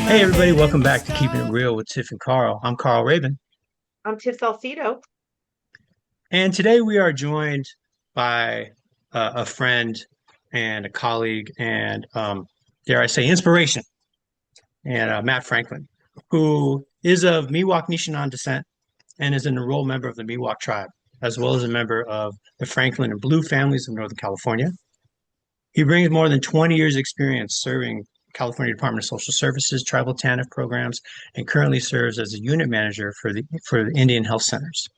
Hey everybody, welcome back to Keeping It Real with Tiff and Carl. I'm Carl Rabin, I'm Tiff Salcido. and today we are joined by a friend and a colleague and dare I say inspiration, and Matt Franklin, who is of Miwok Nishinan descent and is an enrolled member of the Miwok tribe, as well as a member of the Franklin and Blue families of Northern California. He brings more than 20 years experience serving California Department of Social Services, tribal TANF programs, and currently serves as a unit manager for the Indian Health Centers.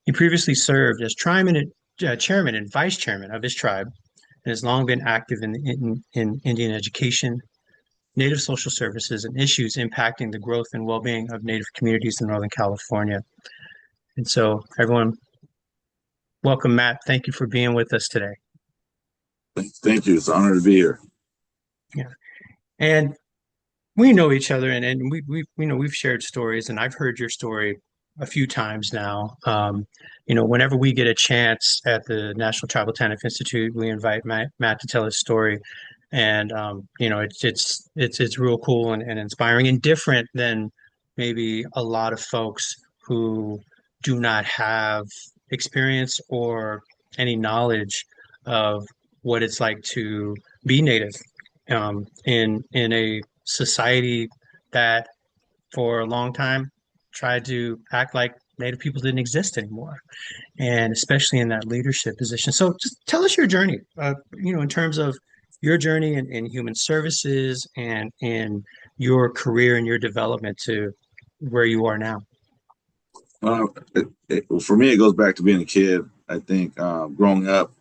He previously served as chairman and vice chairman of his tribe and has long been active in Indian education, Native social services, and issues impacting the growth and well-being of Native communities in Northern California. And so, everyone, welcome, Matt. Thank you for being with us today. Thank you. It's an honor to be here. Yeah. And we know each other, and we've shared stories, and I've heard your story a few times now. Whenever we get a chance at the National Tribal TANF Institute, we invite Matt to tell his story, and it's real cool and inspiring and different than maybe a lot of folks who do not have experience or any knowledge of what it's like to be Native in a society that for a long time tried to act like Native people didn't exist anymore, and especially in that leadership position. So just tell us your journey, in terms of your journey in human services and in your career and your development to where you are now. Uh, for me, it goes back to being a kid. I think growing up,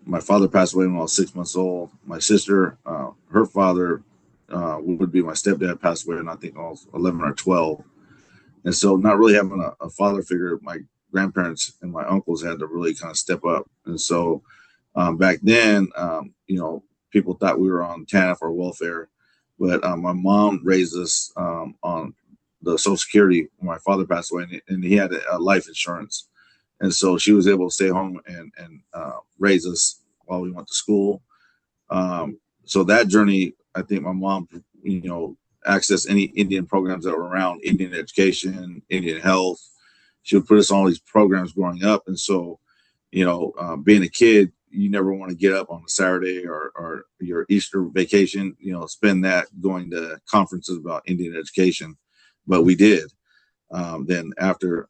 my father passed away when I was 6 months old. My sister, her father would be my stepdad, passed away, and I think I was 11 or 12. And so, not really having a father figure, my grandparents and my uncles had to really kind of step up. And so, back then, people thought we were on TANF or welfare, but my mom raised us on the Social Security when my father passed away, and he had a life insurance, and so she was able to stay home and raise us while we went to school. So that journey, I think my mom, accessed any Indian programs that were around Indian education, Indian health. She would put us on all these programs growing up, and so being a kid, you never want to get up on a Saturday or your Easter vacation, spend that going to conferences about Indian education. But we did. Then after,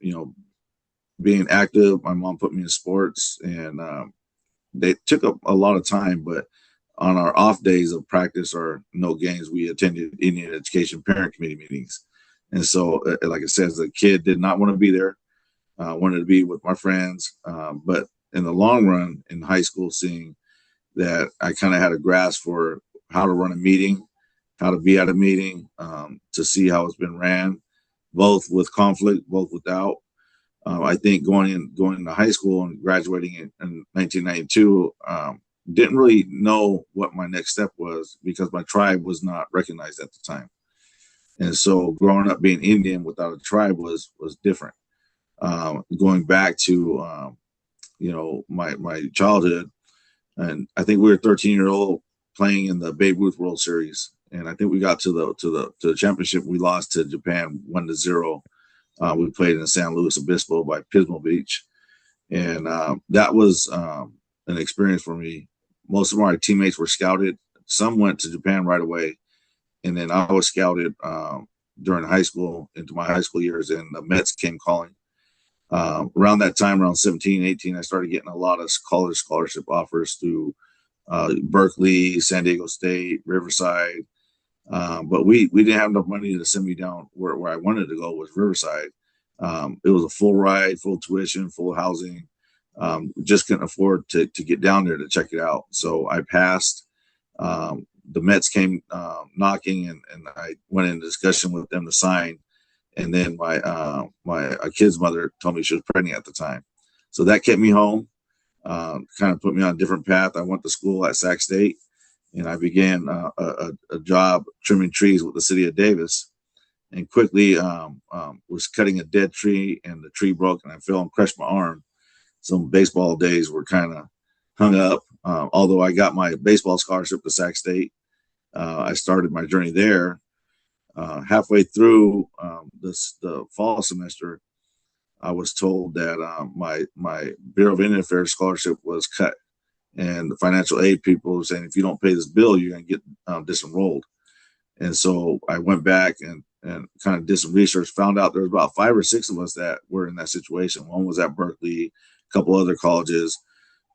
being active, my mom put me in sports, and they took up a lot of time. But on our off days of practice or no games, we attended Indian education parent committee meetings. And so, like I said, as a kid, did not want to be there. Wanted to be with my friends. But in the long run, in high school, seeing that I kind of had a grasp for how to run a meeting, how to be at a meeting, to see how it's been ran, both with conflict, both without. I think going into high school and graduating in 1992, didn't really know what my next step was because my tribe was not recognized at the time. And so growing up being Indian without a tribe was different. Going back to my childhood, and I think we were 13-year-old playing in the Babe Ruth World Series, and I think we got to the championship. We lost to Japan 1-0. We played in San Luis Obispo by Pismo Beach, and that was an experience for me. Most of my teammates were scouted. Some went to Japan right away, and then I was scouted during high school into my high school years, and the Mets came calling. Around that time, around 17, 18, I started getting a lot of college scholarship offers through Berkeley, San Diego State, Riverside. But we didn't have enough money to send me down where I wanted to go, was Riverside. It was a full ride, full tuition, full housing. Just couldn't afford to get down there to check it out. So I passed. The Mets came knocking, and I went in discussion with them to sign. And then my kid's mother told me she was pregnant at the time. So that kept me home, kind of put me on a different path. I went to school at Sac State, and I began a job trimming trees with the city of Davis, and quickly was cutting a dead tree, and the tree broke, and I fell and crushed my arm. Some baseball days were kind of hung up. Although I got my baseball scholarship to Sac State, I started my journey there. Halfway through the fall semester, I was told that my Bureau of Indian Affairs scholarship was cut, and the financial aid people were saying, if you don't pay this bill, you're going to get disenrolled. And so I went back and kind of did some research, found out there was about 5 or 6 of us that were in that situation. One was at Berkeley, a couple other colleges.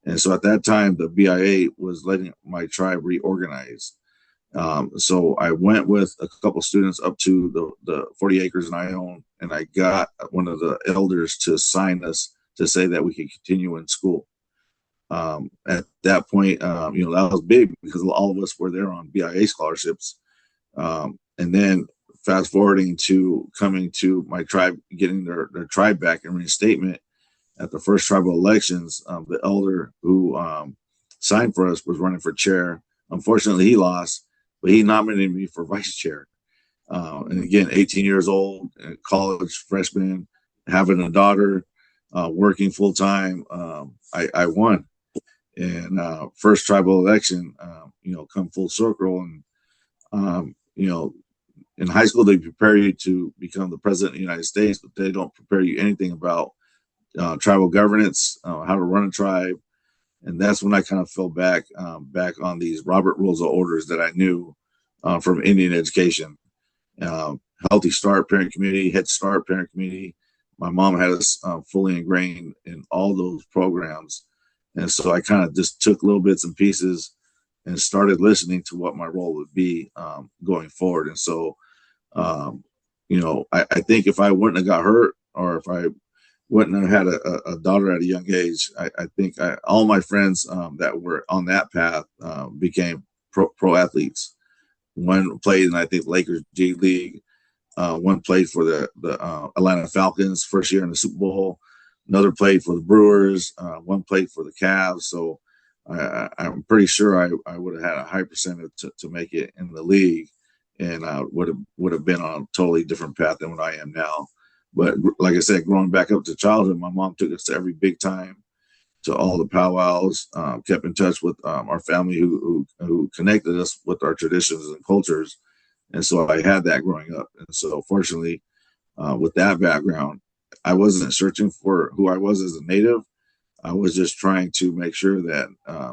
And so at that time, the BIA was letting my tribe reorganize. So I went with a couple students up to the 40 acres and I own, and I got one of the elders to sign us to say that we could continue in school. At that point, that was big because all of us were there on BIA scholarships. And then fast forwarding to coming to my tribe, getting their tribe back in reinstatement at the first tribal elections, the elder who signed for us was running for chair. Unfortunately, he lost, but he nominated me for vice chair. And again, 18 years old, college freshman, having a daughter, working full time. I won. And first tribal election, come full circle. And, in high school, they prepare you to become the president of the United States, but they don't prepare you anything about tribal governance, how to run a tribe. And that's when I kind of fell back on these Robert Rules of Orders that I knew from Indian education. Uh, Healthy Start Parent Community, Head Start Parent Community. My mom had us fully ingrained in all those programs. And so I kind of just took little bits and pieces and started listening to what my role would be going forward. And so, I think if I wouldn't have got hurt, or if I wouldn't have had a daughter at a young age, I think all my friends that were on that path became pro athletes. One played in, I think, Lakers G League. One played for the Atlanta Falcons first year in the Super Bowl. Another played for the Brewers. One played for the Cavs. So I'm pretty sure I would have had a high percentage to make it in the league, and would have been on a totally different path than what I am now. But like I said, growing back up to childhood, my mom took us to every big time, to all the powwows, kept in touch with our family who connected us with our traditions and cultures. And so I had that growing up. And so fortunately, with that background, I wasn't searching for who I was as a native. I was just trying to make sure that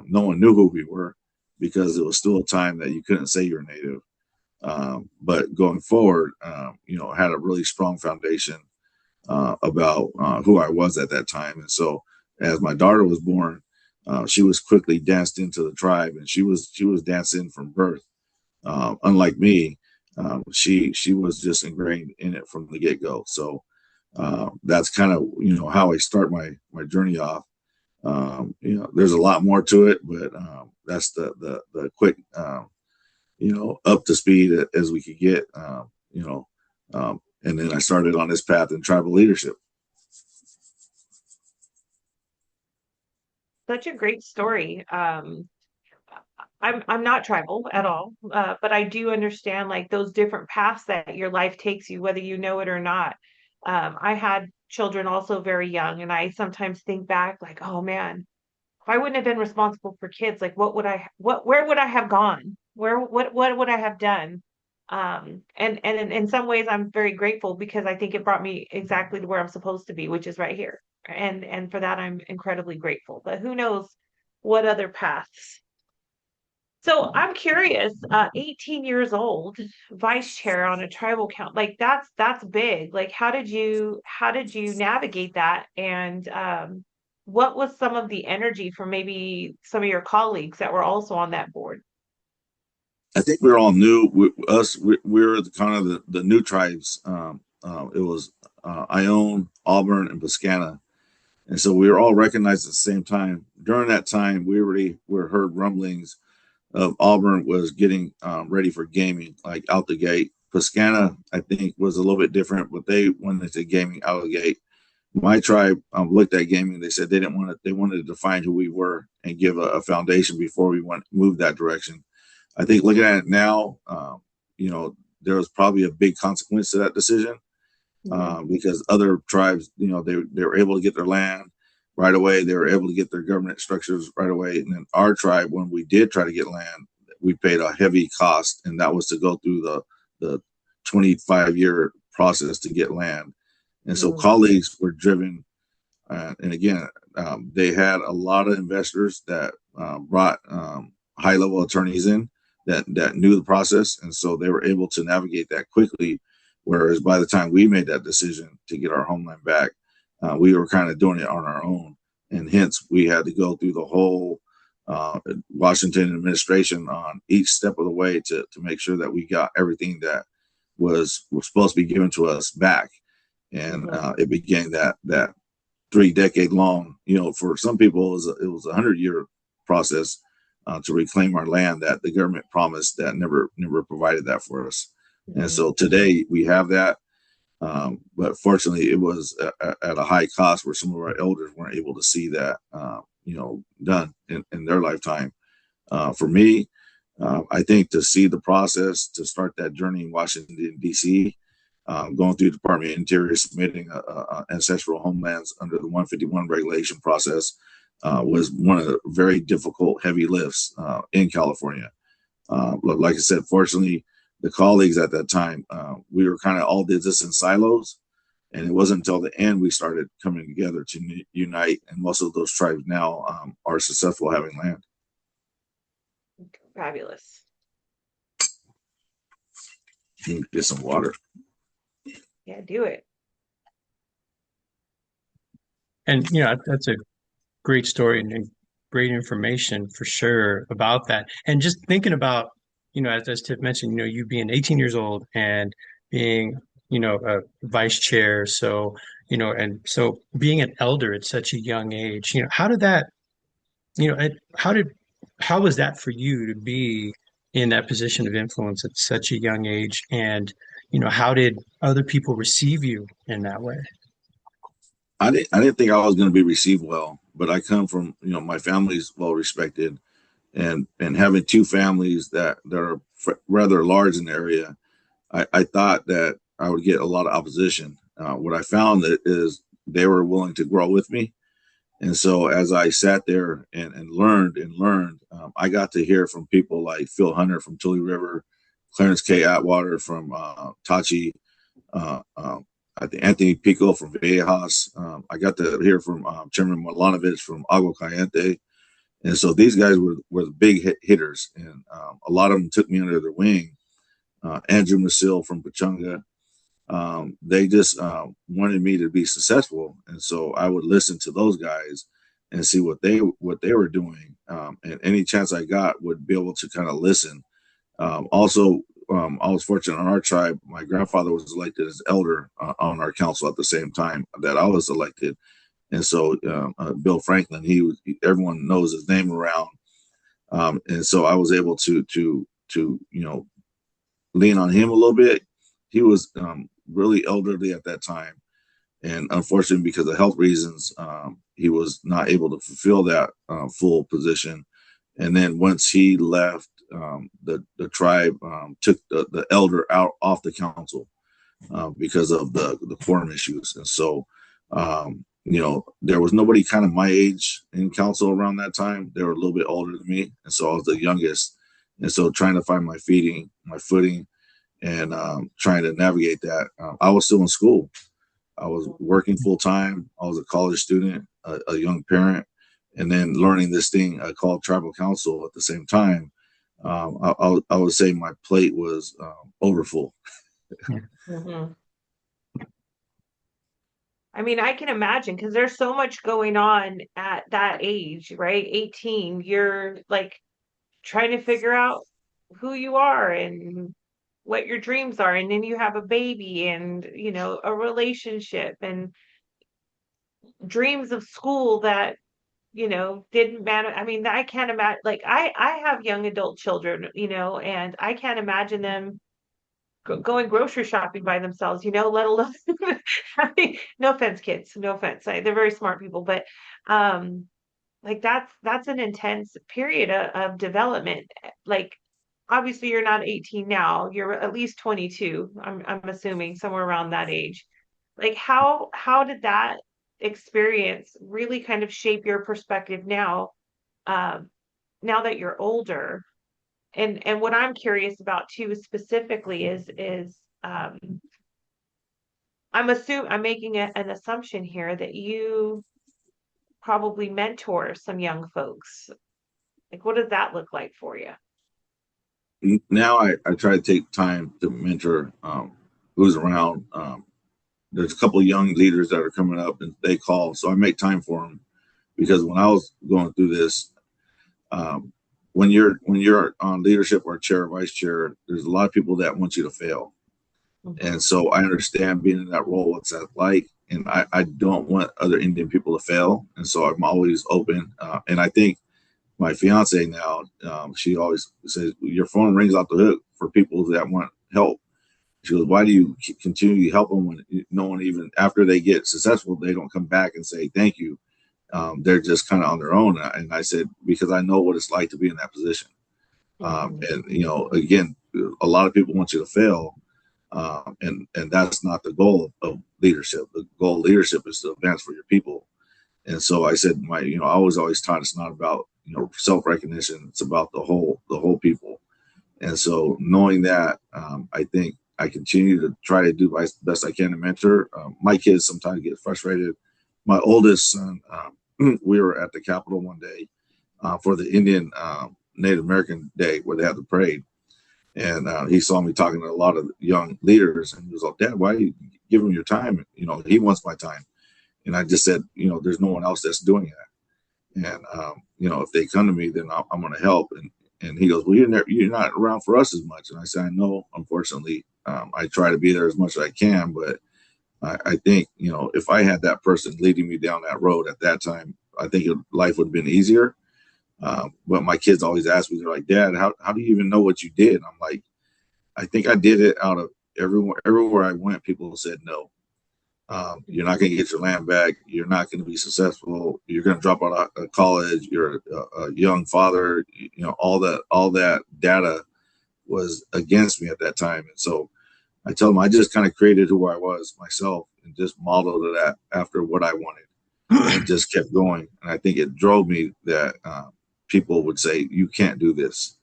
no one knew who we were, because it was still a time that you couldn't say you're native. But going forward, had a really strong foundation about who I was at that time. And so as my daughter was born, she was quickly danced into the tribe, and she was dancing from birth. Unlike me, she was just ingrained in it from the get go. So that's kind of how I start my journey off. There's a lot more to it, but that's the quick up to speed as we could get. And then I started on this path in tribal leadership. Such a great story. I'm not tribal at all, but I do understand like those different paths that your life takes you, whether you know it or not. I had children also very young, and I sometimes think back like, oh man, if I wouldn't have been responsible for kids, like where would I have gone? What would I have done? And in some ways I'm very grateful, because I think it brought me exactly to where I'm supposed to be, which is right here. And for that I'm incredibly grateful. But who knows what other paths. So I'm curious, 18 years old, vice chair on a tribal count, like that's big. Like how did you navigate that? And what was some of the energy from maybe some of your colleagues that were also on that board? I think we're all new. We're the kind of the new tribes. It was Ione, Auburn, and Piscana. And so we were all recognized at the same time. During that time, we already were heard rumblings of Auburn was getting ready for gaming, like out the gate. Piscana, I think, was a little bit different, but they went into gaming out of the gate. My tribe looked at gaming. They said they didn't want it. They wanted to define who we were and give a foundation before we move that direction. I think looking at it now, there was probably a big consequence to that decision, Mhm. because other tribes, they were able to get their land right away. They were able to get their government structures right away. And then our tribe, when we did try to get land, we paid a heavy cost, and that was to go through the 25-year process to get land. And so Mm, colleagues were driven, and again, they had a lot of investors that brought high level attorneys in that knew the process, and so they were able to navigate that quickly. Whereas by the time we made that decision to get our homeland back, we were kind of doing it on our own, and hence we had to go through the whole Washington administration on each step of the way to make sure that we got everything that was supposed to be given to us back. And mhm, it became that 3 decade long, for some people it was 100-year process to reclaim our land that the government promised that never provided that for us. And mhm. so today we have that, but fortunately it was at a high cost where some of our elders weren't able to see that done in their lifetime. For me, I think to see the process to start that journey in Washington D.C., going through the Department of Interior, submitting ancestral homelands under the 151 regulation process was one of the very difficult, heavy lifts in California. Like I said, fortunately, the colleagues at that time, we were kind of all did this in silos. And it wasn't until the end we started coming together to unite. And most of those tribes now are successful having land. Fabulous. Get some water. Yeah, do it. And that's a great story and great information for sure about that. And just thinking about, as Tiff mentioned, you being 18 years old and being, a vice chair. So, and so being an elder at such a young age, how did that, how was that for you to be in that position of influence at such a young age? And, how did other people receive you in that way? I didn't think I was going to be received well, but I come from, my family's well respected, and having two families that are rather large in the area. I thought that I would get a lot of opposition. What I found that is they were willing to grow with me. And so as I sat there and learned, I got to hear from people like Phil Hunter from Tule River, Clarence K. Atwater from Tachi, uh, I think Anthony Pico from Viejas. I got to hear from Chairman Milanovic from Agua Caliente. And so these guys were the big hitters, and a lot of them took me under their wing. Andrew Masil from Pachunga, they just wanted me to be successful, and so I would listen to those guys and see what they were doing, and any chance I got would be able to kind of listen. Also, I was fortunate on our tribe. My grandfather was elected as elder on our council at the same time that I was elected, and so Bill Franklin, everyone knows his name around, and so I was able to lean on him a little bit. He was really elderly at that time, and unfortunately, because of health reasons, he was not able to fulfill that full position. And then once he left, the tribe took the elder out off the council because of the quorum issues. And so, there was nobody kind of my age in council around that time. They were a little bit older than me, and so I was the youngest. And so, trying to find my footing, and trying to navigate that. I was still in school. I was working full time. I was a college student, a young parent, and then learning this thing called tribal council at the same time. I would say my plate was overfull. Mhm. I mean, I can imagine because there's so much going on at that age, right? 18, you're like trying to figure out who you are and what your dreams are. And then you have a baby and, a relationship and dreams of school that, didn't matter. I mean, I can't imagine, like, I have young adult children, and I can't imagine them going grocery shopping by themselves, let alone, I mean, no offense, kids, no offense. They're very smart people, but um, like that's an intense period of development. Like, obviously, you're not 18 now. You're at least 22. I'm assuming somewhere around that age. Like, how did that experience really kind of shape your perspective now? Um, now that you're older, and what I'm curious about too specifically is Um, I'm making an assumption here that you probably mentor some young folks. Like, what does that look like for you? Now I try to take time to mentor who's around. There's a couple of young leaders that are coming up and they call, so I make time for them because when I was going through this, um, when you're on leadership or chair or vice chair, there's a lot of people that want you to fail, and Mhm. so I understand being in that role, what's that like, and I don't want other Indian people to fail, and so I'm always open. And I think my fiance now, she always says your phone rings off the hook for people that want help. She goes, why do you continue to help them when no one even after they get successful, they don't come back and say thank you. They're just kind of on their own. And I said, because I know what it's like to be in that position. Mhm. And, again, a lot of people want you to fail. And that's not the goal of leadership. The goal of leadership is to advance for your people. And so I said, I was always taught it's not about, self recognition. It's about the whole people. And so knowing that, I think I continue to try to do my best I can to mentor. My kids sometimes get frustrated. My oldest son, we were at the Capitol one day for the Indian Native American Day where they had the parade. And he saw me talking to a lot of young leaders and he was like, Dad, why you give him your time? He wants my time. And I just said, there's no one else that's doing it. And if they come to me, then I'm going to help. And he goes, well, you're not around for us as much. And I said, I know. Unfortunately, I try to be there as much as I can, but I think if I had that person leading me down that road at that time, I think life would have been easier. But my kids always ask me, they're like, Dad, how do you even know what you did? And I'm like, I think I did it out of everywhere I went. People said no. You're not going to get your land back. You're not going to be successful. You're going to drop out of college. You're a young father. All that data was against me at that time. And so I told them I just kind of created who I was myself and just modeled it after what I wanted and just kept going. And I think it drove me that people would say, you can't do this.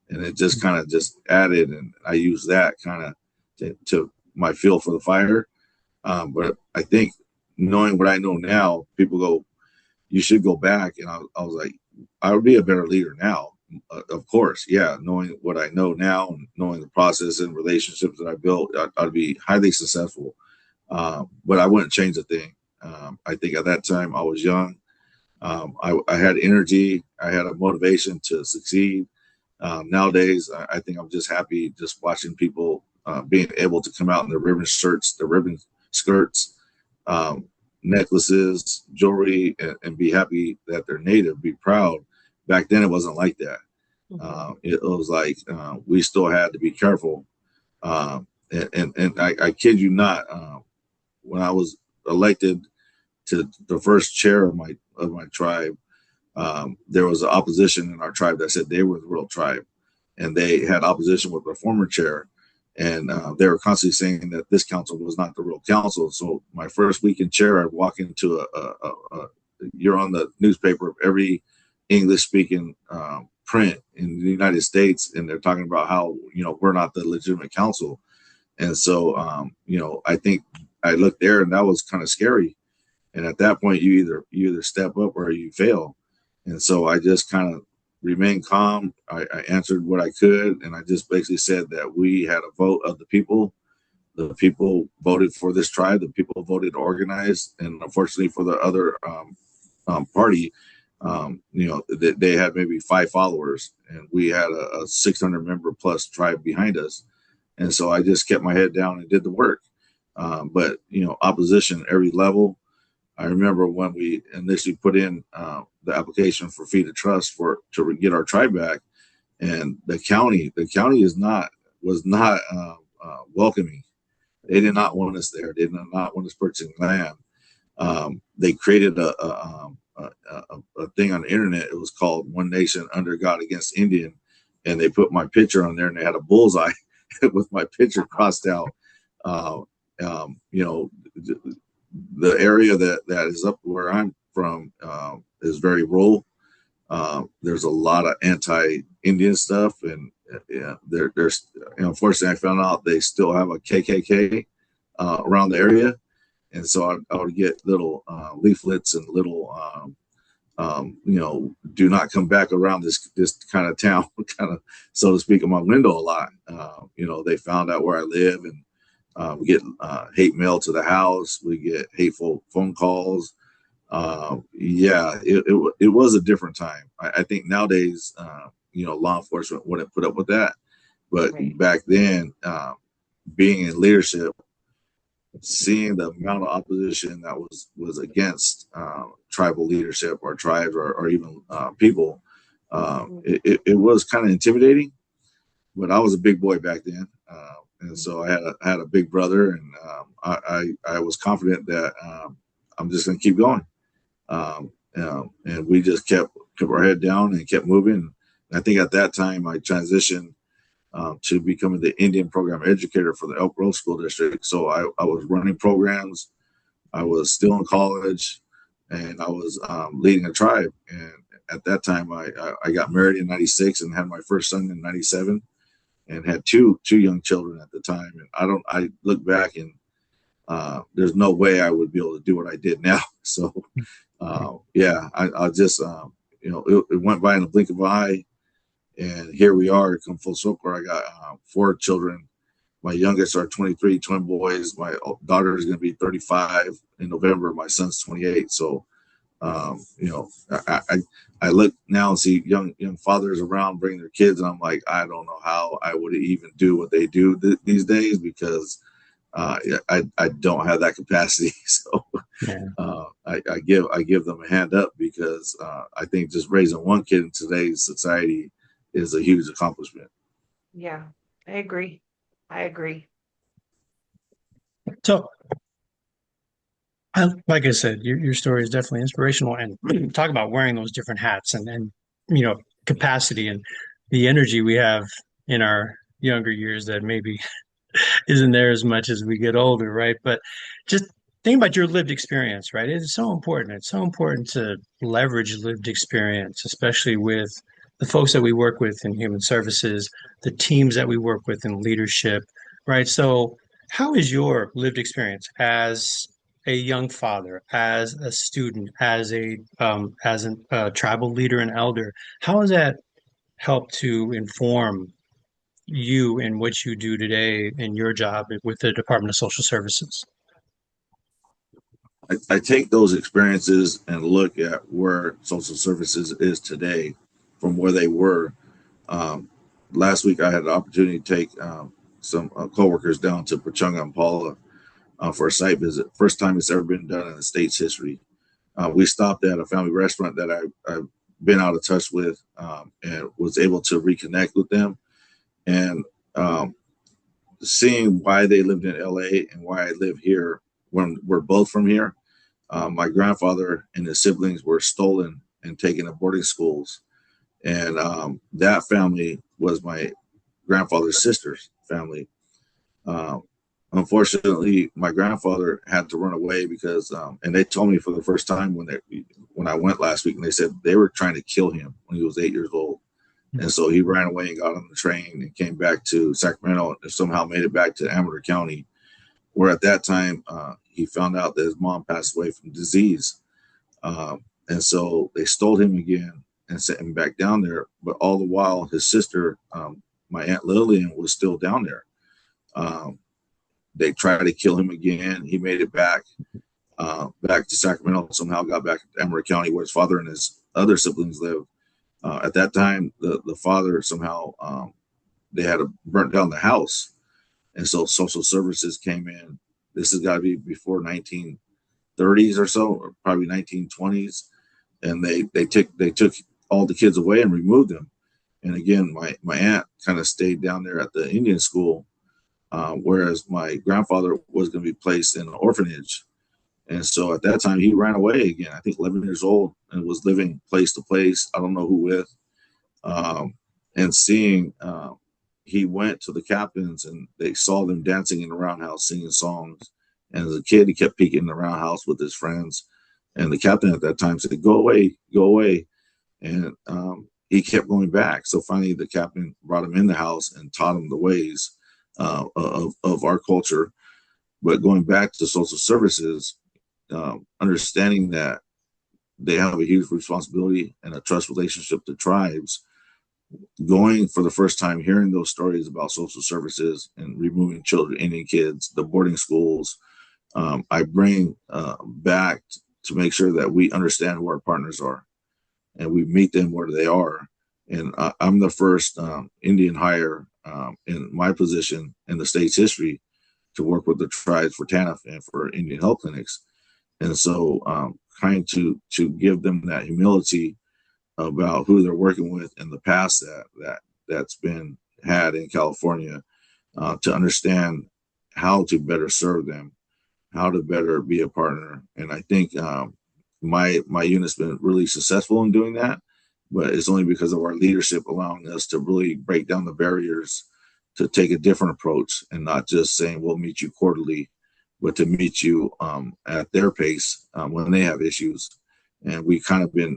And it just kind of just added. And I used that kind of to my feel for the fire, but I think knowing what I know now, people go, you should go back. And I was like, I would be a better leader now. Of course, yeah. Knowing what I know now and knowing the process and relationships that I built, I'd be highly successful. But I wouldn't change a thing. I think at that time I was young. I had energy. I had a motivation to succeed. Nowadays, I think I'm just happy just watching people being able to come out in their ribbon shirts, their ribbon skirts, um, necklaces, jewelry, and be happy that they're native, be proud. Back then, it wasn't like that. Mhm. It was like we still had to be careful. And I kid you not, when I was elected to the first chair of my tribe, there was an opposition in our tribe that said they were the real tribe, and they had opposition with the former chair, and they were constantly saying that this council was not the real council. So my first week in chair, I walk into you're on the newspaper of every English speaking print in the United States, and they're talking about how we're not the legitimate council, and so I think I looked there, and that was kind of scary. And at that point, you either step up or you fail. And so I just kind of remained calm. I answered what I could, and I just basically said that we had a vote of the people. The people voted for this tribe. The people voted organized, and unfortunately for the other party, they had maybe 5 followers, and we had a 600 member plus tribe behind us. And so I just kept my head down and did the work. But opposition at every level. I remember when we initially put in the application for fee to trust to get our tribe back, and the county was not welcoming. They did not want us there. They did not want us purchasing land. They created a thing on the internet. It was called One Nation Under God Against Indian, and they put my picture on there, and they had a bullseye with my picture crossed out. Uh, um, you know, the area that is up where I'm from is very rural. There's a lot of anti-Indian stuff, and Yeah, there's unfortunately I found out they still have a KKK around the area, and so I would get little leaflets and little do not come back around this kind of town, kind of so to speak, in my window a lot. They found out where I live, and we get hate mail to the house. We get hateful phone calls. Yeah, it was a different time. I think nowadays, law enforcement wouldn't put up with that, but Right. back then, being in leadership, seeing the amount of opposition that was against tribal leadership or tribes or even people, it was kind of intimidating. But I was a big boy back then, and so I had a big brother, and I was confident that I'm just going to keep going. And we just kept our head down and kept moving. And I think at that time I transitioned to becoming the Indian program educator for the Elk Grove School District. So I was running programs. I was still in college, and I was leading a tribe. And at that time, I got married in '96 and had my first son in '97, and had two young children at the time. And I look back and there's no way I would be able to do what I did now. So yeah, I just it went by in a blink of an eye. And here we are, come full circle. I got 4 children. My youngest are 23, twin boys. My daughter is going to be 35 in November. My son's 28. So, I look now and see young fathers around bringing their kids, and I'm like, I don't know how I would even do what they do these days, because I don't have that capacity. So Yeah. I give them a hand up, because I think just raising one kid in today's society is a huge accomplishment. Yeah, I agree. I agree. So, like I said, your story is definitely inspirational, and talk about wearing those different hats and capacity and the energy we have in our younger years that maybe isn't there as much as we get older, right? But just think about your lived experience, right? It's so important. It's so important to leverage lived experience, especially with the folks that we work with in human services, the teams that we work with in leadership, right? So, how is your lived experience as a young father, as a student, as a tribal leader and elder? How has that helped to inform you and what you do today in your job with the Department of Social Services? I take those experiences and look at where social services is today from where they were. Um, Last week, I had the opportunity to take some coworkers down to Pachanga and Paula for a site visit. First time it's ever been done in the state's history. We stopped at a family restaurant that I've been out of touch with, and was able to reconnect with them. And seeing why they lived in LA and why I live here when we're both from here. My grandfather and his siblings were stolen and taken to boarding schools. And that family was my grandfather's sister's family. Um, Unfortunately, my grandfather had to run away because, and they told me for the first time when I went last week, and they said they were trying to kill him when he was 8 years old. And so he ran away and got on the train and came back to Sacramento and somehow made it back to Amador County, where at that time he found out that his mom passed away from disease. And so they stole him again and sent him back down there. But all the while, his sister, my Aunt Lillian, was still down there. They tried to kill him again. He made it back to Sacramento, somehow got back to Amador County, where his father and his other siblings lived. At that time, the father somehow they had to burn down the house, and so social services came in. This has got to be before 1930s or so, or probably 1920s, and they took all the kids away and removed them. And again, my aunt kind of stayed down there at the Indian school, whereas my grandfather was going to be placed in an orphanage. And so at that time, he ran away again. I think 11 years old, and was living place to place. I don't know who with. And seeing, he went to the captains, and they saw them dancing in the roundhouse, singing songs. And as a kid, he kept peeking in the roundhouse with his friends. And the captain at that time said, "Go away, go away." And he kept going back. So finally, the captain brought him in the house and taught him the ways of our culture. But going back to social services, understanding that they have a huge responsibility and a trust relationship to tribes, going for the first time, hearing those stories about social services and removing children, Indian kids, the boarding schools, I bring back to make sure that we understand who our partners are and we meet them where they are. And I'm the first Indian hire in my position in the state's history to work with the tribes for TANF and for Indian health clinics. And so trying to give them that humility about who they're working with in the past that's been had in California, to understand how to better serve them, how to better be a partner. And I think my unit's been really successful in doing that, but it's only because of our leadership allowing us to really break down the barriers to take a different approach and not just saying we'll meet you quarterly, but to meet you at their pace when they have issues. And we kind of been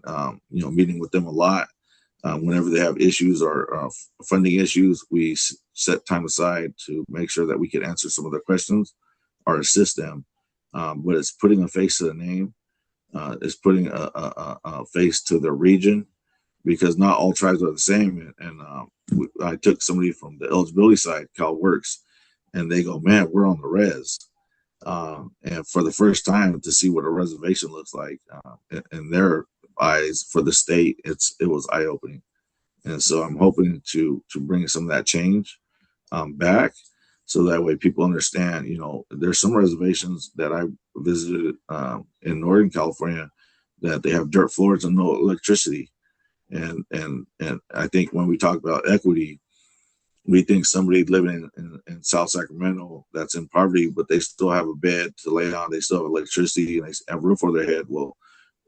meeting with them a lot. Whenever they have issues or funding issues, we set time aside to make sure that we can answer some of their questions or assist them. But it's putting a face to the name. It's putting a face to the region, because not all tribes are the same. And I took somebody from the eligibility side, Cal Works, and they go, man, we're on the res. And for the first time to see what a reservation looks like in their eyes for the state, it was eye opening. And so I'm hoping to bring some of that change back, so that way people understand. There's some reservations that I visited in Northern California that they have dirt floors and no electricity. And I think when we talk about equity, we think somebody living in South Sacramento that's in poverty, but they still have a bed to lay on, they still have electricity, and they have a roof over their head. Well,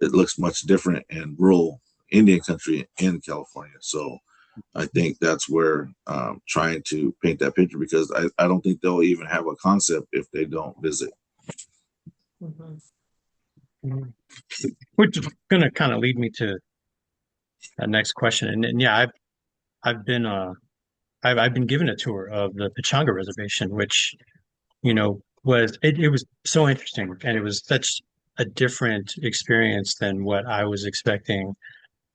it looks much different in rural Indian country in California. So I think that's where trying to paint that picture, because I don't think they'll even have a concept if they don't visit. Mm-hmm. Which is going to kind of lead me to that next question. And yeah, I've been I've been given a tour of the Pechanga Reservation, which it was so interesting, and it was such a different experience than what I was expecting,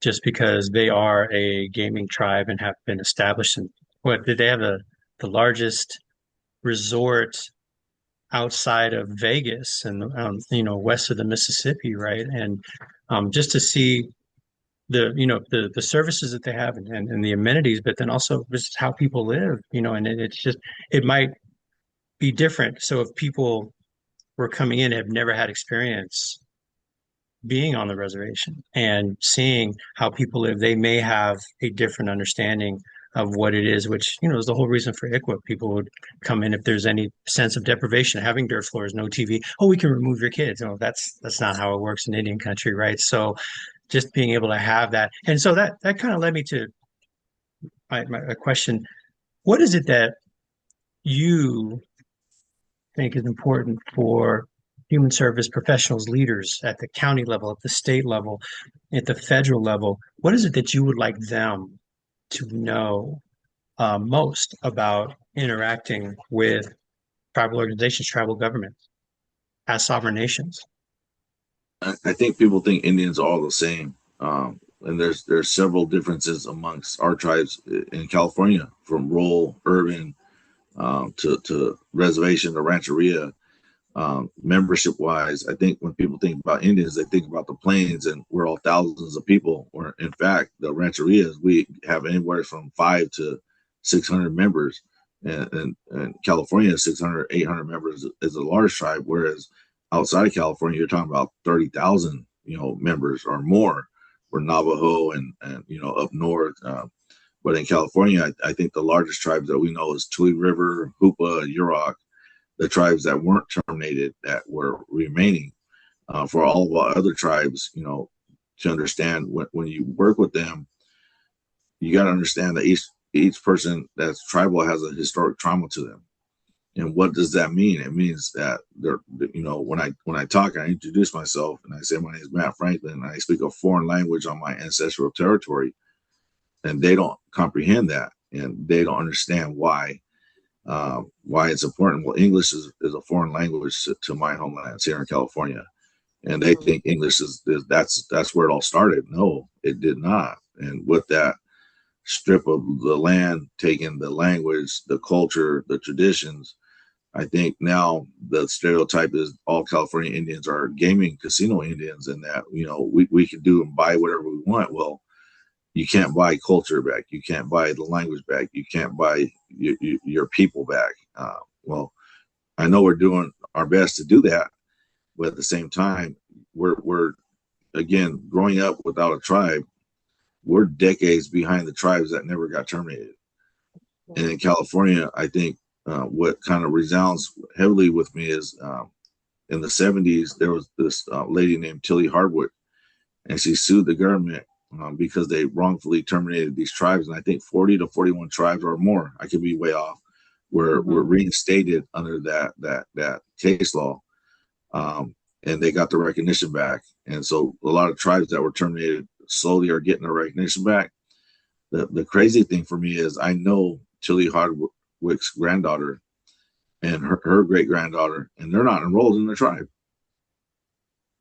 just because they are a gaming tribe and have been established in what did they have the largest resort outside of Vegas and west of the Mississippi, right? And just to see the services that they have and the amenities, but then also just how people live, and it's just it might be different. So if people were coming in have never had experience being on the reservation and seeing how people live, they may have a different understanding of what it is, which is the whole reason for ICWA. People would come in if there's any sense of deprivation, having dirt floors, no TV. Oh, we can remove your kids. Oh, that's not how it works in Indian country, right? So just being able to have that, and so that kind of led me to my question: what is it that you think is important for human service professionals, leaders at the county level, at the state level, at the federal level? What is it that you would like them to know most about interacting with tribal organizations, tribal governments, as sovereign nations? I think people think Indians are all the same. And there's several differences amongst our tribes in California, from rural, urban, to reservation to rancheria. Membership wise, I think when people think about Indians, they think about the plains, and we're all thousands of people. Where in fact, the rancherias, we have anywhere from 500 to 600 members, and California, 600, 800 members is a large tribe, whereas outside of California, you're talking about 30,000, members or more. We're Navajo and up north. But in California, I think the largest tribes that we know is Tule River, Hoopa, Yurok, the tribes that weren't terminated that were remaining. For all of our other tribes, to understand when you work with them, you got to understand that each person that's tribal has a historic trauma to them. And what does that mean? It means that when I talk, I introduce myself and I say my name is Matt Franklin, and I speak a foreign language on my ancestral territory. and they don't comprehend that, and they don't understand why it's important. Well, English is a foreign language to my homeland here in California, and they Mhm. think English is that's where it all started. No, it did not. And with that strip of the land, taking the language, the culture, the traditions, I think now the stereotype is all California Indians are gaming casino Indians, and that we can do and buy whatever we want. Well, you can't buy culture back. You can't buy the language back. You can't buy your people back. Well, I know we're doing our best to do that, but at the same time, we're again growing up without a tribe. We're decades behind the tribes that never got terminated. And in California, I think what kind of resounds heavily with me is in the 70s, there was this lady named Tilly Hardwick, and she sued the government because they wrongfully terminated these tribes. And I think 40 to 41 tribes or more, I could be way off, were Mhm. reinstated under that case law. And they got the recognition back. And so a lot of tribes that were terminated slowly are getting the recognition back. The crazy thing for me is I know Tilly Hardwick's granddaughter and her great granddaughter, and they're not enrolled in the tribe. Oh,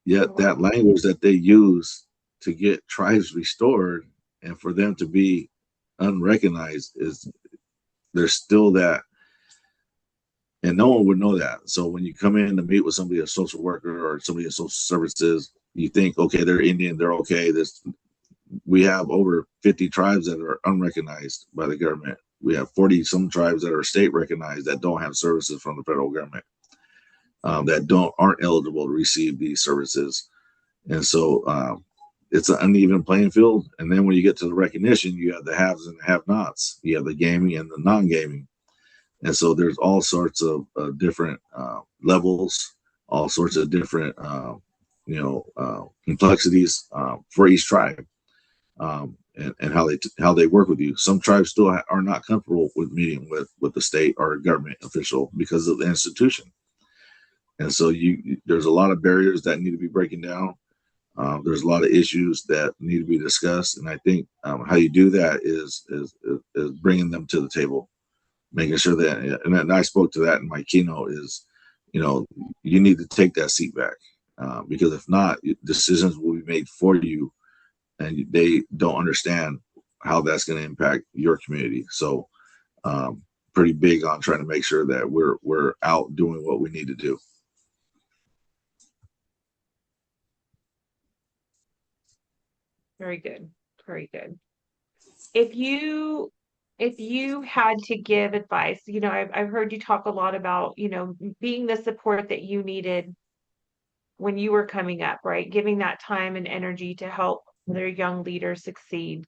Yet that wow. language that they use to get tribes restored and for them to be unrecognized is there's still that, and no one would know that. So when you come in to meet with somebody, a social worker or somebody in social services, you think, okay, they're Indian, they're okay. This We have over 50 tribes that are unrecognized by the government. We have 40 some tribes that are state recognized that don't have services from the federal government, that don't aren't eligible to receive these services. And so it's an uneven playing field. And then when you get to the recognition, you have the haves and the have-nots. You have the gaming and the non-gaming. And so there's all sorts of different levels, all sorts of different complexities for each tribe, and how they work with you. Some tribes still are not comfortable with meeting with the state or a government official because of the institution. And so there's a lot of barriers that need to be breaking down. There's a lot of issues that need to be discussed, and I think how you do that is bringing them to the table, making sure that. And I spoke to that in my keynote. Is you know you need to take that seat back, because if not, decisions will be made for you, and they don't understand how that's going to impact your community. So, pretty big on trying to make sure that we're out doing what we need to do. Very good. Very good. If you if you had to give advice, I've heard you talk a lot about, being the support that you needed when you were coming up, right? Giving that time and energy to help other young leaders succeed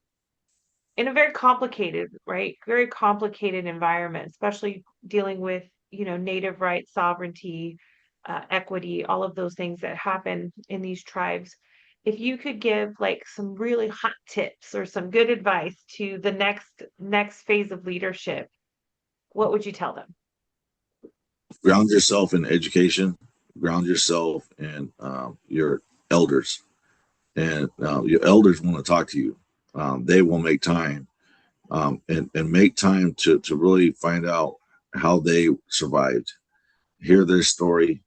in a very complicated, right? Very complicated environment, especially dealing with, native rights, sovereignty, equity, all of those things that happen in these tribes. If you could give like some really hot tips or some good advice to the next phase of leadership, what would you tell them? Ground yourself in education, ground yourself in your elders, and your elders want to talk to you. They will make time, and make time to really find out how they survived, hear their story,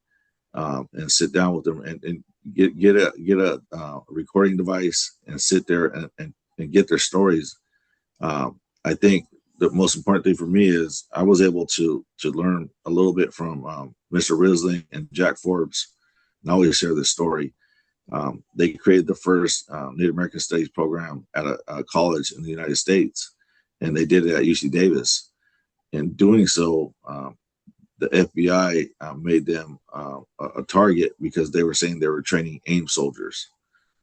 and sit down with them, and get a recording device and sit there and get their stories. I think the most important thing for me is I was able to learn a little bit from Mr. Risling and Jack Forbes, and I always share this story. They created the first Native American Studies program at a college in the United States, and they did it at UC Davis. In doing so, the FBI made them a target because they were saying they were training AIM soldiers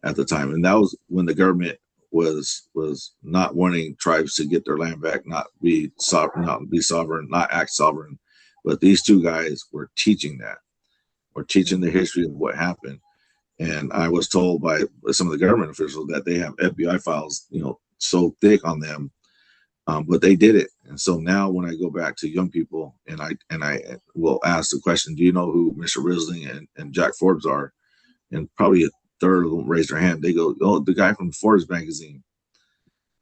at the time, and that was when the government was not wanting tribes to get their land back, not be sovereign, not act sovereign. But these two guys were teaching that, or teaching the history of what happened. And I was told by some of the government officials that they have FBI files, so thick on them, but they did it. And so now when I go back to young people and I will ask the question, do you know who Mr. Risling and Jack Forbes are? And probably a third of them raise their hand. They go, oh, the guy from Forbes magazine.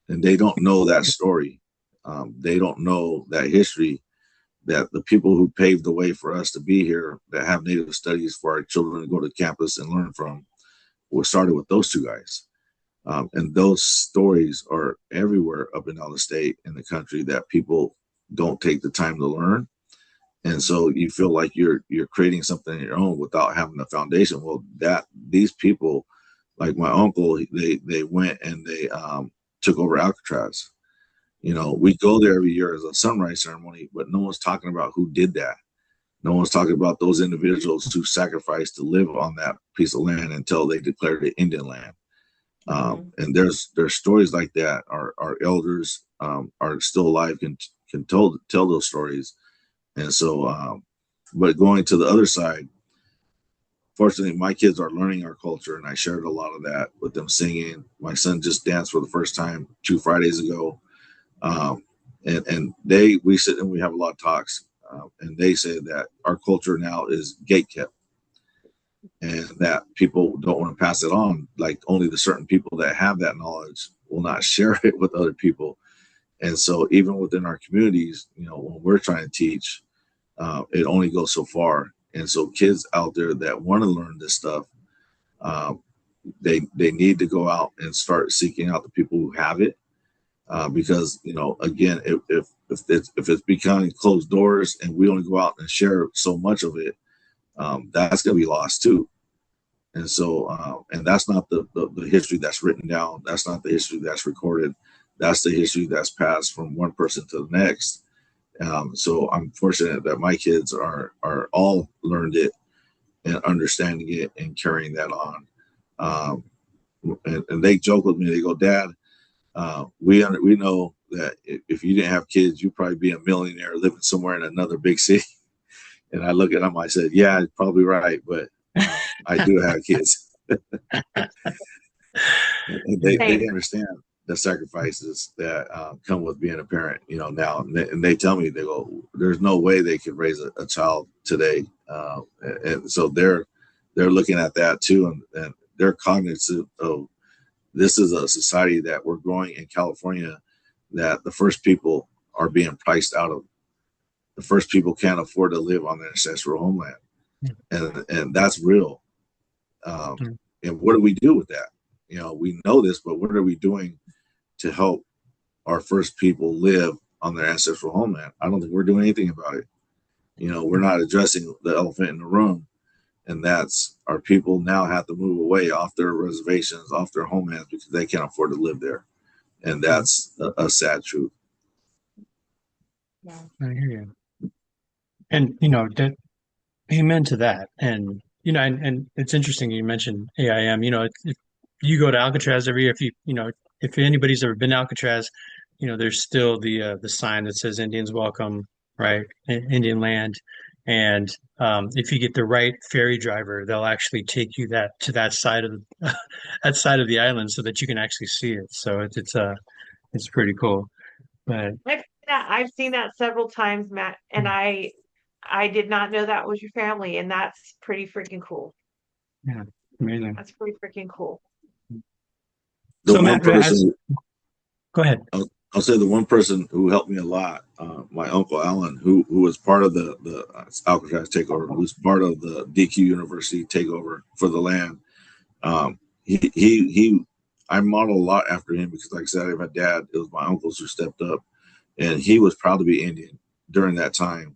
and they don't know that story. They don't know that history, that the people who paved the way for us to be here, that have Native studies for our children to go to campus and learn from, was started with those two guys. And those stories are everywhere up and down the state in the country that people don't take the time to learn. And so you feel like you're creating something on your own without having a foundation. Well, that these people, like my uncle, they went and they took over Alcatraz. You know, we go there every year as a sunrise ceremony, but no one's talking about who did that. No one's talking about those individuals who sacrificed to live on that piece of land until they declared it Indian land. And there's stories like that. Our elders are still alive, can tell those stories. And so, but going to the other side, fortunately, my kids are learning our culture, and I shared a lot of that with them singing. My son just danced for the first time 2 Fridays ago. And we sit and we have a lot of talks, and they say that our culture now is gate kept, and that people don't want to pass it on. Like only the certain people that have that knowledge will not share it with other people. And so even within our communities, you know, when we're trying to teach, it only goes so far. And so kids out there that want to learn this stuff, they need to go out and start seeking out the people who have it. Because, you know, again, if it's becoming closed doors and we only go out and share so much of it, that's going to be lost too. And so, and that's not the history that's written down. That's not the history that's recorded. That's the history that's passed from one person to the next. So I'm fortunate that my kids are all learned it and understanding it and carrying that on. And they joke with me. They go, "Dad, we know that if you didn't have kids, you'd probably be a millionaire living somewhere in another big city." And I look at them. I said, "Yeah, you're probably right, but I do have kids." And they understand the sacrifices that come with being a parent, you know, now. And they tell me, they go, "There's no way they could raise a child today." And so they're looking at that too. And they're cognizant of, this is a society that we're growing in California, that the first people are being priced out of. The first people can't afford to live on their ancestral homeland. And that's real. And what do we do with that? You know, we know this, but what are we doing to help our first people live on their ancestral homeland? I don't think we're doing anything about it. You know, we're not addressing the elephant in the room, and that's our people now have to move away off their reservations, off their homelands, because they can't afford to live there. And that's a sad truth. Yeah. I hear you. And, you know, that, amen to that. And, you know, and it's interesting you mentioned AIM. You know, if you go to Alcatraz every year, if anybody's ever been to Alcatraz, you know, there's still the sign that says Indians welcome, right? Indian land. And if you get the right ferry driver, they'll actually take you that side of the that side of the island so that you can actually see it. So it's pretty cool. But I've seen that several times, Matt, and I did not know that was your family, and that's pretty freaking cool. yeah, amazing. That's pretty freaking cool. The So one Matt, person, go ahead. I'll say the one person who helped me a lot, my uncle Alan, who was part of the Alcatraz takeover, who's part of the DQ University takeover for the land. He I model a lot after him because, like I said, my dad, it was my uncles who stepped up, and he was proud to be Indian during that time.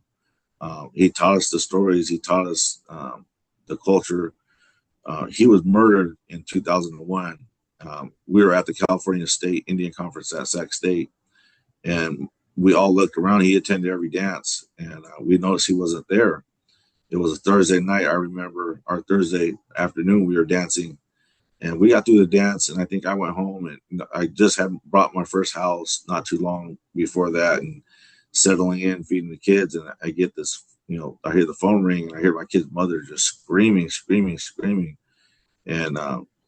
He taught us the stories. He taught us the culture. He was murdered in 2001. We were at the California State Indian Conference at Sac State, and we all looked around. He attended every dance, and we noticed he wasn't there. It was a Thursday night. I remember our Thursday afternoon, we were dancing, and we got through the dance, and I think I went home, and I just had bought my first house not too long before that, and settling in, feeding the kids, and I get this, you know, I hear the phone ring, and I hear my kid's mother just screaming, and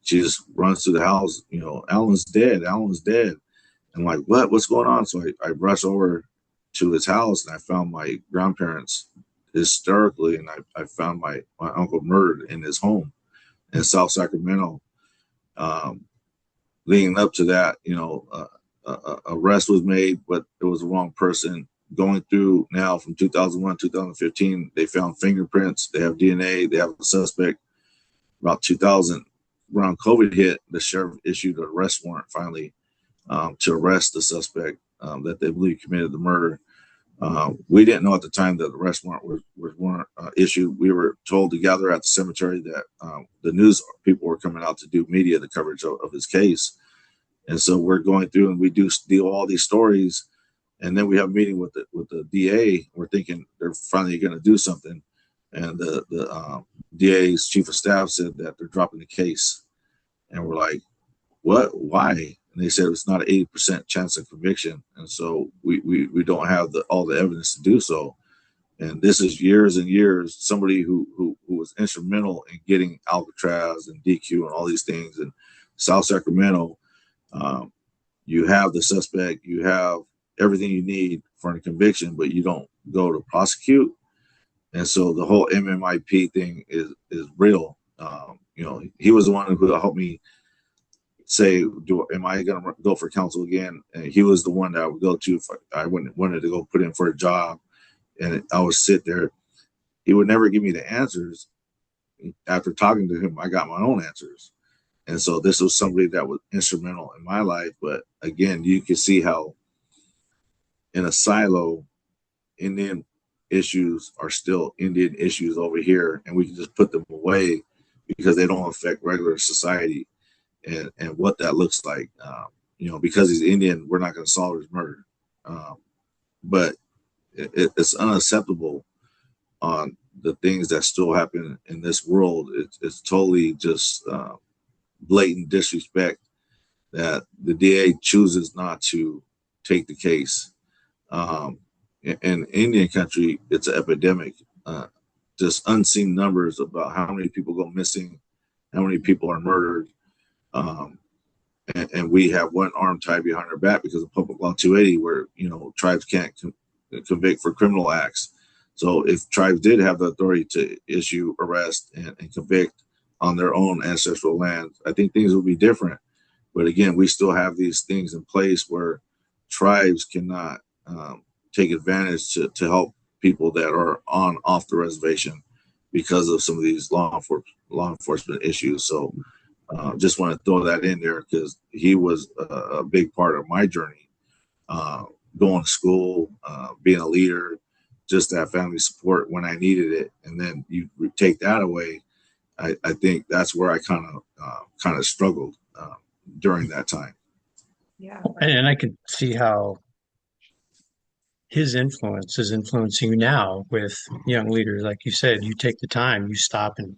she just runs through the house, you know, Alan's dead. I'm like, what's going on? So I rush over to his house, and I found my grandparents hysterically, and I found my uncle murdered in his home in South Sacramento. Leading up to that, you know, arrest was made, but it was the wrong person. Going through now from 2001, 2015, they found fingerprints, they have DNA, they have a suspect. About 2000, around COVID hit, the sheriff issued an arrest warrant finally to arrest the suspect that they believe committed the murder. We didn't know at the time that the arrest warrant weren't issued. We were told to gather at the cemetery that the news people were coming out to do media the coverage of his case. And so we're going through and we do deal all these stories. And then we have a meeting with the DA. We're thinking they're finally going to do something. And the DA's chief of staff said that they're dropping the case. And we're like, what? Why? And they said it's not an 80% chance of conviction. And so we don't have all the evidence to do so. And this is years and years, somebody who was instrumental in getting Alcatraz and DQ and all these things in South Sacramento. Um, you have the suspect, you have everything you need for a conviction, but you don't go to prosecute. And so the whole MMIP thing is real. He was the one who helped me say, am I going to go for counsel again? And he was the one that I would go to if I wanted to go put in for a job. And I would sit there. He would never give me the answers. After talking to him, I got my own answers. And so this was somebody that was instrumental in my life. But again, you can see how in a silo, Indian issues are still Indian issues over here, and we can just put them away because they don't affect regular society and what that looks like. Because he's Indian, we're not going to solve his murder. But it's unacceptable on the things that still happen in this world. It's totally just blatant disrespect that the DA chooses not to take the case. In Indian country, it's an epidemic. Just unseen numbers about how many people go missing, how many people are murdered. And we have one arm tied behind our back because of Public Law 280, where tribes can't convict for criminal acts. So if tribes did have the authority to issue arrest and convict on their own ancestral land, I think things would be different. But again, we still have these things in place where tribes cannot take advantage to help people that are off the reservation because of some of these law enforcement issues. So just want to throw that in there because he was a big part of my journey, going to school, being a leader, just that family support when I needed it. And then you take that away. I think that's where I kind of struggled during that time. Yeah. And I could see how his influence is influencing you now with young leaders. Like you said, you take the time, you stop and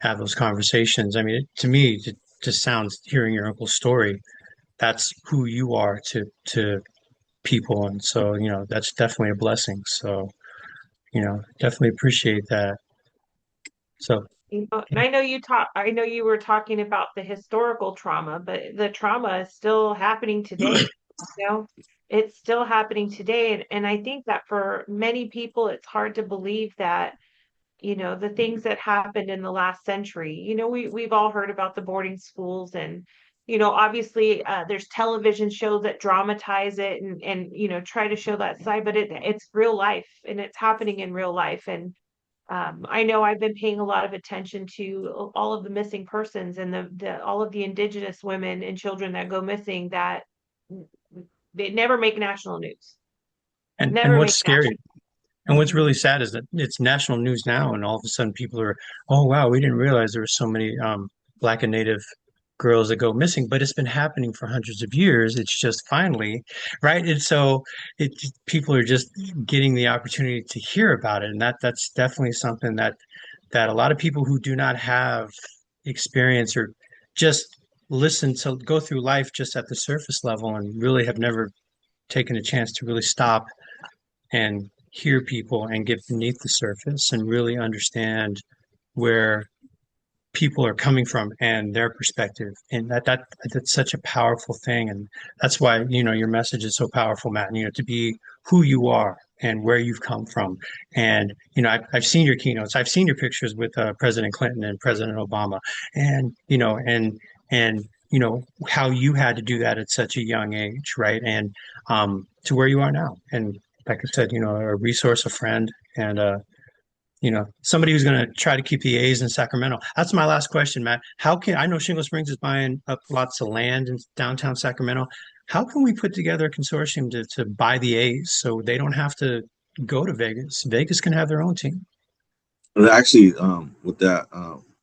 have those conversations. I mean, to me, it just sounds, hearing your uncle's story, that's who you are to people. And so, that's definitely a blessing. So, definitely appreciate that. So, And I know you were talking about the historical trauma, but the trauma is still happening today. You know, it's still happening today. And I think that for many people, it's hard to believe that, the things that happened in the last century. We've all heard about the boarding schools and, obviously there's television shows that dramatize it and try to show that side, but it's real life and it's happening in real life. And I know I've been paying a lot of attention to all of the missing persons and all of the indigenous women and children that go missing that they never make national news. and Never what's make scary national. and what's really sad is that it's national news now, and all of a sudden people are, oh wow, we didn't realize there were so many Black and Native girls that go missing, but it's been happening for hundreds of years. It's just finally, right? And so people are just getting the opportunity to hear about it, and that's definitely something that a lot of people who do not have experience or just listen to go through life just at the surface level and really have never taken a chance to really stop and hear people and get beneath the surface and really understand where people are coming from and their perspective. And that's such a powerful thing. And that's why, your message is so powerful, Matt, to be who you are and where you've come from. And, I've seen your keynotes, I've seen your pictures with President Clinton and President Obama, and, and how you had to do that at such a young age, right? And to where you are now. And like I said, a resource, a friend, and somebody who's going to try to keep the A's in Sacramento. That's my last question, Matt. I know Shingle Springs is buying up lots of land in downtown Sacramento. How can we put together a consortium to buy the A's so they don't have to go to Vegas? Vegas can have their own team. But actually, with that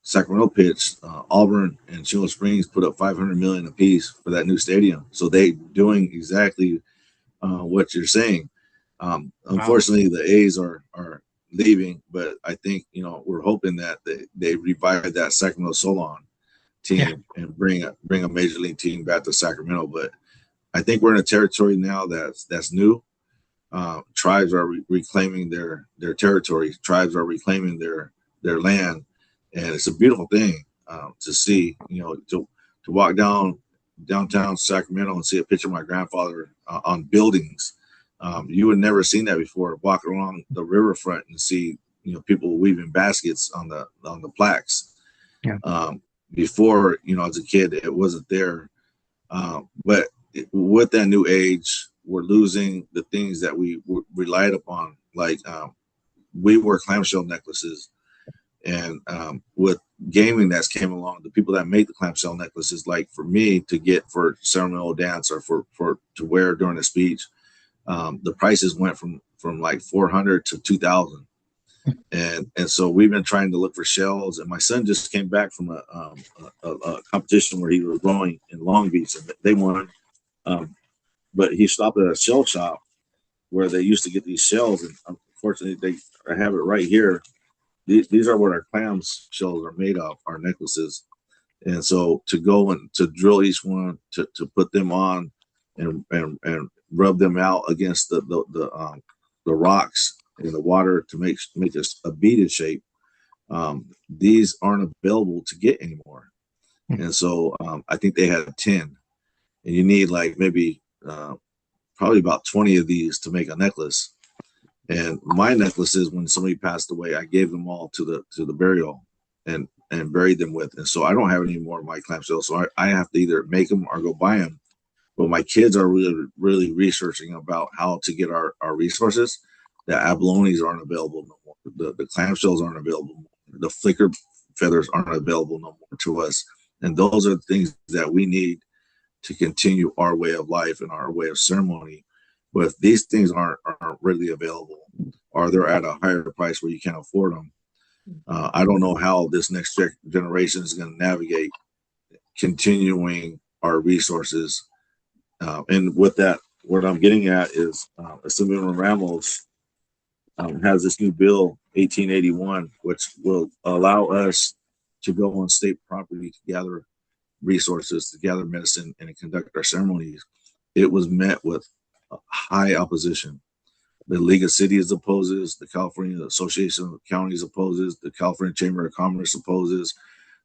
Sacramento pitch, Auburn and Shingle Springs put up 500 million apiece for that new stadium. So they doing exactly what you're saying. Wow. Unfortunately, the A's are leaving, but I think we're hoping that they revive that Sacramento Solon Yeah. team and bring a major league team back to Sacramento. But I think we're in a territory now that's new. Tribes are reclaiming their territory. Tribes are reclaiming their land, and it's a beautiful thing to see. To walk downtown Sacramento and see a picture of my grandfather on buildings. You would never seen that before. Walk along the riverfront and see people weaving baskets on the plaques. Yeah. Before as a kid, it wasn't there. But with that new age, we're losing the things that we relied upon. Like we wore clamshell necklaces, and with gaming that's came along, the people that make the clamshell necklaces, like for me to get for ceremonial dance or for to wear during a speech, the prices went from like 400 to 2,000. And so we've been trying to look for shells. And my son just came back from a competition where he was rowing in Long Beach, and they won. Um, but he stopped at a shell shop where they used to get these shells, and unfortunately, I have it right here. These are what our clams shells are made of, our necklaces. And so to go and to drill each one, to put them on, and rub them out against the rocks in the water to make a beaded shape. These aren't available to get anymore, and so I think they had 10, and you need like maybe probably about 20 of these to make a necklace. And my necklaces, when somebody passed away, I gave them all to the burial and buried them with. And so I don't have any more of my clamshells. So I have to either make them or go buy them. But my kids are really, really researching about how to get our resources. The abalones aren't available no more. The clamshells aren't available. The flicker feathers aren't available no more to us. And those are the things that we need to continue our way of life and our way of ceremony. But if these things aren't readily available, or they're at a higher price where you can't afford them, I don't know how this next generation is going to navigate continuing our resources. And with that, what I'm getting at is Assemblyman Ramos has this new bill, 1881, which will allow us to go on state property to gather resources, to gather medicine, and to conduct our ceremonies. It was met with high opposition. The League of Cities opposes, the California Association of Counties opposes, the California Chamber of Commerce opposes.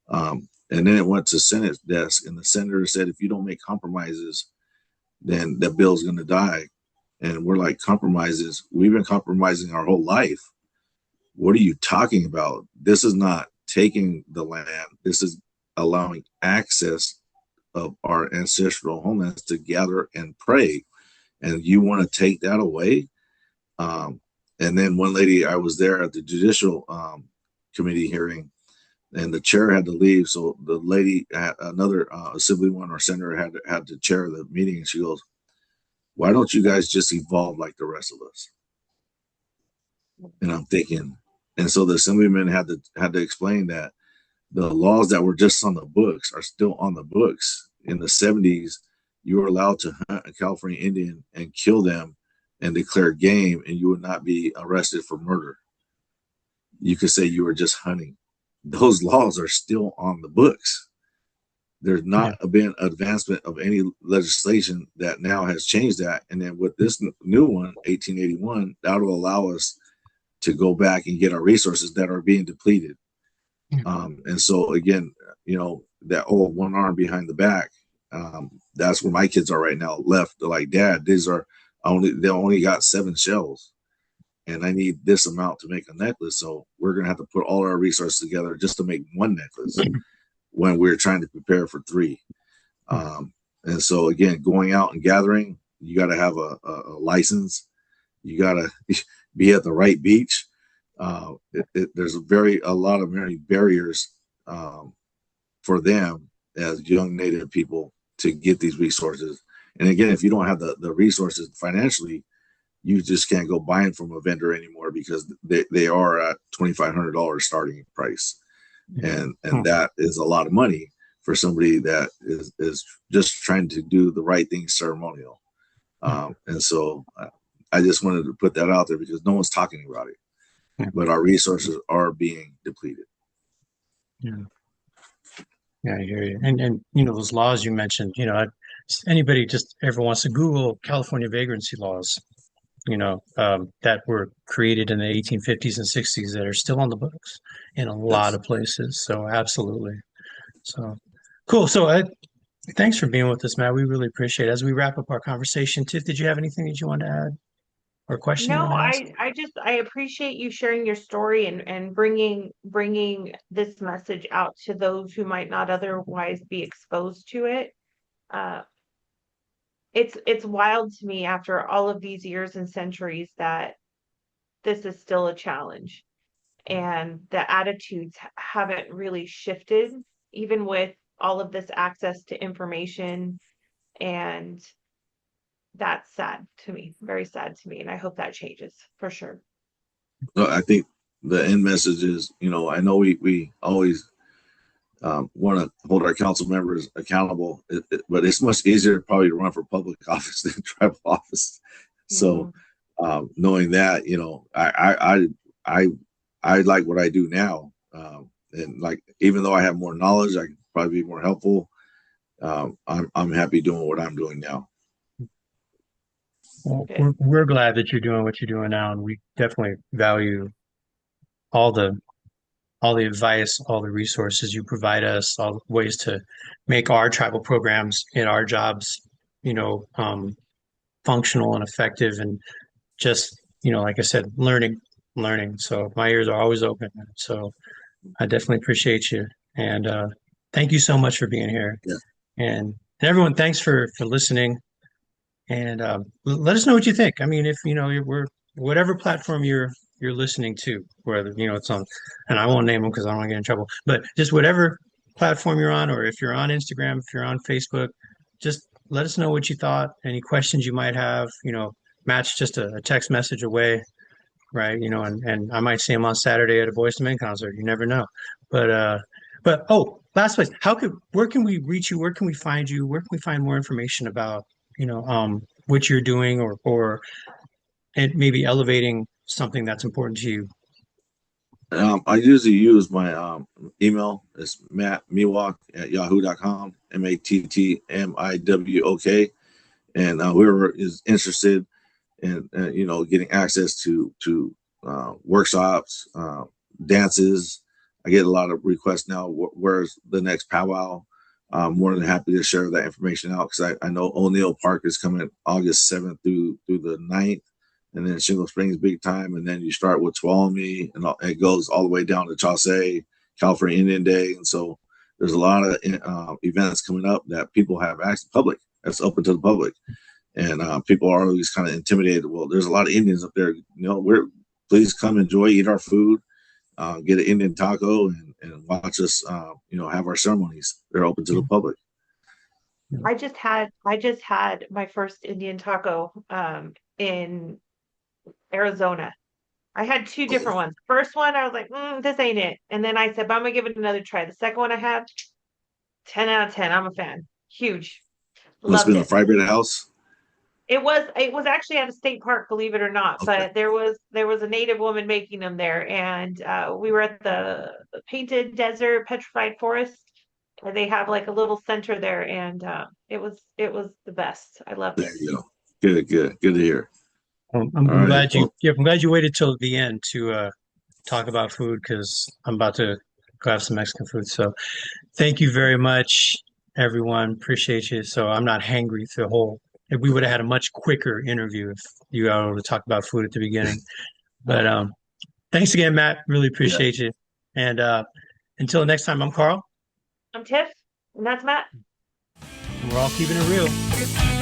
And then it went to Senate desk, and the senator said, if you don't make compromises, then that bill's going to die. And we're like, compromises? We've been compromising our whole life. What are you talking about? This is not taking the land. This is allowing access of our ancestral homelands to gather and pray. And you want to take that away? And then one lady, I was there at the judicial committee hearing, and the chair had to leave. So the lady, another assemblywoman or senator, had to chair the meeting, and she goes, "Why don't you guys just evolve like the rest of us?" And I'm thinking, and so the assemblyman had to explain that the laws that were just on the books are still on the books. In the 70s, you were allowed to hunt a California Indian and kill them and declare game, and you would not be arrested for murder. You could say you were just hunting. Those laws are still on the books. There's Yeah. not been advancement of any legislation that now has changed that. And then with this new one, 1881, that will allow us to go back and get our resources that are being depleted. Yeah. And so again, that one arm behind the back, that's where my kids are right now. Left, they're like, Dad, they only got 7 shells, and I need this amount to make a necklace. So we're gonna have to put all our resources together just to make one necklace when we're trying to prepare for 3. And so again, going out and gathering, you got to have a license. You got to be at the right beach. There's a lot of many barriers um, for them as young Native people to get these resources. And again, if you don't have the resources financially, you just can't go buying from a vendor anymore because they are at $2,500 starting price, and that is a lot of money for somebody that is just trying to do the right thing ceremonial. And so I just wanted to put that out there because no one's talking about it, but our resources are being depleted. Yeah. Yeah, I hear you. And those laws you mentioned, anybody just ever wants to Google California vagrancy laws, that were created in the 1850s and 60s that are still on the books in a lot Yes. of places. So absolutely. So cool. So thanks for being with us, Matt. We really appreciate it. As we wrap up our conversation, Tiff, did you have anything that you want to add or a question you No, want to ask? I appreciate you sharing your story and bringing this message out to those who might not otherwise be exposed to it. Uh, it's wild to me after all of these years and centuries that this is still a challenge and the attitudes haven't really shifted, even with all of this access to information. And that's sad to me, very sad to me. And I hope that changes for sure. I think the end message is, I know we always want to hold our council members accountable, but it's much easier probably to run for public office than tribal office. So Mhm. knowing that, I I like what I do now, and like even though I have more knowledge, I can probably be more helpful. I'm happy doing what I'm doing now. Well, Good. we're glad that you're doing what you're doing now, and we definitely value all the all the advice, all the resources you provide us, all the ways to make our tribal programs in our jobs, functional and effective, and just, like I said, learning. So my ears are always open. So I definitely appreciate you. And thank you so much for being here. Yeah. And everyone, thanks for listening. And let us know what you think. I mean, if we're whatever platform you're listening to, whether it's on, and I won't name them because I don't want to get in trouble, but just whatever platform you're on, or if you're on Instagram, if you're on Facebook, just let us know what you thought. Any questions you might have, Matt's just a text message away, right? And I might see him on Saturday at a Voice to Men concert. You never know. But oh, last place. Where can we reach you? Where can we find you? Where can we find more information about, what you're doing, or it maybe elevating something that's important to you? I usually use my email. It's mattmiwok@yahoo.com, MATTMIWOK. And whoever is interested in, getting access to workshops, dances. I get a lot of requests now. Where's the next powwow? I'm more than happy to share that information out because I know O'Neill Park is coming August 7th through the 9th, and then Shingle Springs big time, and then you start with Tuolumne, and it goes all the way down to Chaucer, California Indian Day, and so there's a lot of events coming up that people have access public. That's open to the public, and people are always kind of intimidated. Well, there's a lot of Indians up there. We're please come enjoy, eat our food, get an Indian taco, and watch us. Have our ceremonies. They're open to the public. I just had my first Indian taco in Arizona. I had two Oh, different ones. First one, I was like, this ain't it. And then I said, but I'm gonna give it another try. The second one I had, 10 out of 10. I'm a fan. Huge. must have Loved been a it. fry bread house. It was actually at a state park, believe it or not, Okay, but there was a native woman making them there, and we were at the Painted Desert Petrified Forest, and they have like a little center there, and it was the best. I loved there it. you go. Good to hear. All I'm right. glad Well, I'm glad you waited till the end to talk about food because I'm about to go have some Mexican food. So thank you very much, everyone. Appreciate you. So I'm not hangry through the whole. If we would have had a much quicker interview if you were able to talk about food at the beginning. But thanks again, Matt. Really yeah. appreciate you. And until next time, I'm Carl. I'm Tiff, and that's Matt. We're all keeping it real.